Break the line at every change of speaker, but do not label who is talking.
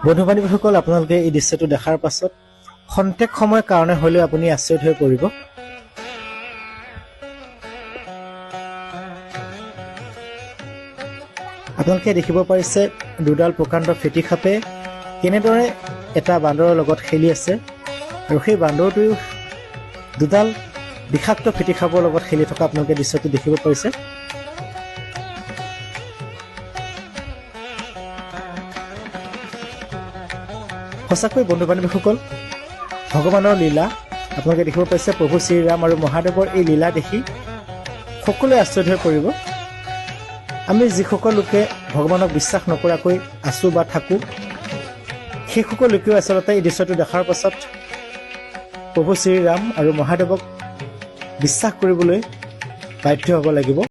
বন্ধু বান্ধৱীসকল, আপোনালোকে এই দৃশ্যটো দেখাৰ পাছত খন্তেক সময়ৰ কাৰণে হ'লেও আপুনি আচৰিত হৈ পৰিব। আপোনালোকে দেখিব পাৰিছে দুডাল প্ৰকাণ্ড ফেটি সাপে কেনেদৰে এটা বান্দৰৰ লগত খেলি আছে, আৰু সেই বান্দৰটোৱেও দুডাল বিষাক্ত ফেটি সাপৰ লগত খেলি থকা আপোনালোকে দৃশ্যটো দেখিব পাৰিছে। সঁচাকৈ বন্ধু বান্ধৱীসকল, ভগৱানৰ লীলা আপোনালোকে দেখিব পাইছে। প্ৰভু শ্ৰীৰাম আৰু মহাদেৱৰ এই লীলা দেখি সকলোৱে আচৰিত হৈ পৰিব। আমি যিসকল লোকে ভগৱানক বিশ্বাস নকৰাকৈ আছোঁ বা থাকোঁ, সেইসকল লোকেও আচলতে এই দৃশ্যটো দেখাৰ পাছত প্ৰভু শ্ৰীৰাম আৰু মহাদেৱক বিশ্বাস কৰিবলৈ বাধ্য হ'ব লাগিব।